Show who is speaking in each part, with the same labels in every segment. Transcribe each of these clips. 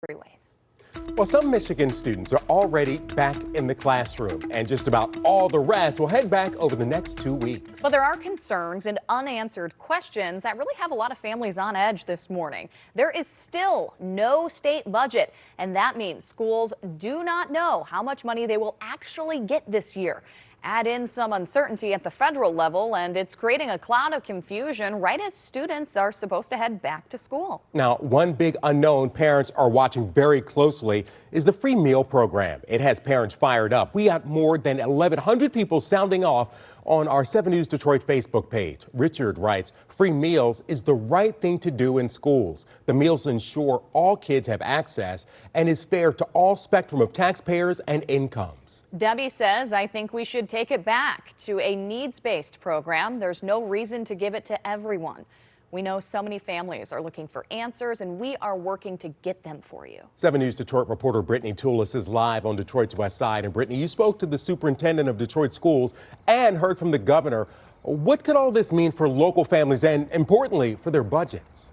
Speaker 1: freeways.
Speaker 2: Well, some Michigan students are already back in the classroom, and just about all the rest will head back over the next 2 weeks.
Speaker 1: But there are concerns and unanswered questions that really have a lot of families on edge this morning. There is still no state budget, and that means schools do not know how much money they will actually get this year. Add in some uncertainty at the federal level, and it's creating a cloud of confusion right as students are supposed to head back to school.
Speaker 2: Now, one big unknown parents are watching very closely is the free meal program. It has parents fired up. We got more than 1,100 people sounding off on our 7 News Detroit Facebook page. Richard writes, free meals is the right thing to do in schools. The meals ensure all kids have access and is fair to all spectrum of taxpayers and incomes.
Speaker 1: Debbie says, I think we should take it back to a needs-based program. There's no reason to give it to everyone. We know so many families are looking for answers, and we are working to get them for you.
Speaker 2: 7 News Detroit reporter Brittany Toulis is live on Detroit's West Side. And Brittany, you spoke to the superintendent of Detroit schools and heard from the governor. What could all this mean for local families and, importantly, for their budgets?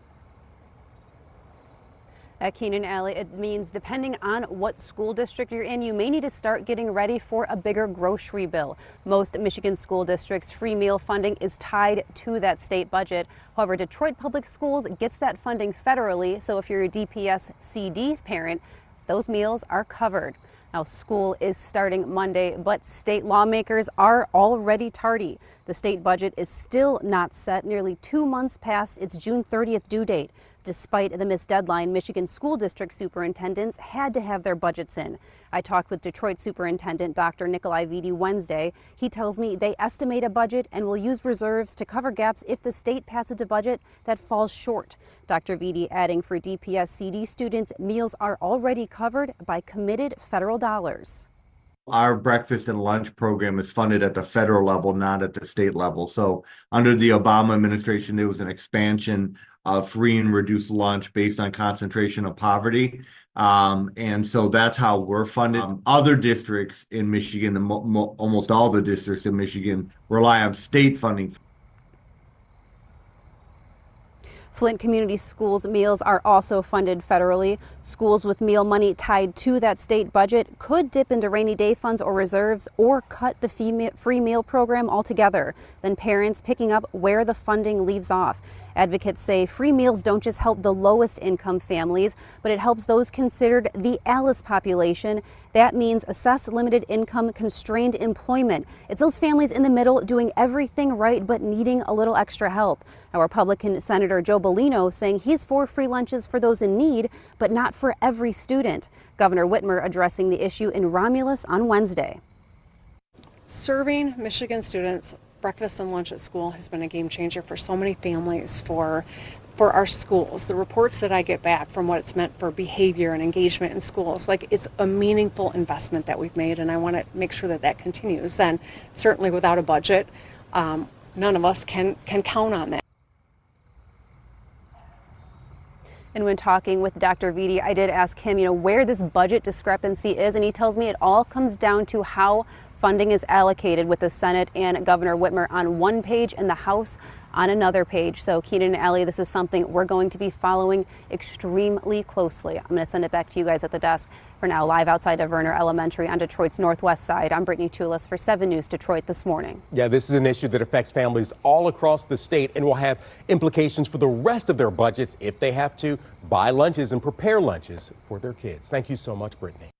Speaker 3: At Keenan Alley, it means depending on what school district you're in, you may need to start getting ready for a bigger grocery bill. Most Michigan school districts' free meal funding is tied to that state budget. However, Detroit Public Schools gets that funding federally, so if you're a DPS-CD parent, those meals are covered. Now, school is starting Monday, but state lawmakers are already tardy. The state budget is still not set, nearly 2 months past its June 30th due date. Despite the missed deadline, Michigan school district superintendents had to have their budgets in. I talked with Detroit Superintendent Dr. Nikolai Vidi Wednesday. He tells me they estimate a budget and will use reserves to cover gaps if the state passes a budget that falls short. Dr. Vidi adding for DPS-CD students, meals are already covered by committed federal dollars.
Speaker 4: Our breakfast and lunch program is funded at the federal level, not at the state level. So under the Obama administration, there was an expansion of free and reduced lunch based on concentration of poverty. And so that's how we're funded. Other districts in Michigan, almost all the districts in Michigan, rely on state funding.
Speaker 3: Flint Community Schools meals are also funded federally. Schools with meal money tied to that state budget could dip into rainy day funds or reserves or cut the free meal program altogether. Then parents picking up where the funding leaves off. Advocates say free meals don't just help the lowest income families, but it helps those considered the ALICE population. That means assessed limited income constrained employment. It's those families in the middle doing everything right but needing a little extra help. Now, Republican Senator Joe Bellino saying he's for free lunches for those in need, but not for every student. Governor Whitmer addressing the issue in Romulus on Wednesday.
Speaker 5: Serving Michigan students breakfast and lunch at school has been a game changer for so many families, for our schools. The reports that I get back from what it's meant for behavior and engagement in schools, like it's a meaningful investment that we've made, and I want to make sure that that continues. And certainly without a budget, none of us can count on that.
Speaker 3: And when talking with Dr. Vidi, I did ask him, where this budget discrepancy is, and he tells me it all comes down to how funding is allocated, with the Senate and Governor Whitmer on one page and the House on another page. So Keenan and Alley, this is something we're going to be following extremely closely. I'm going to send it back to you guys at the desk. For now, live outside of Verner Elementary on Detroit's Northwest Side, I'm Brittany Toulis for 7 News Detroit this morning.
Speaker 2: Yeah, this is an issue that affects families all across the state and will have implications for the rest of their budgets if they have to buy lunches and prepare lunches for their kids. Thank you so much, Brittany.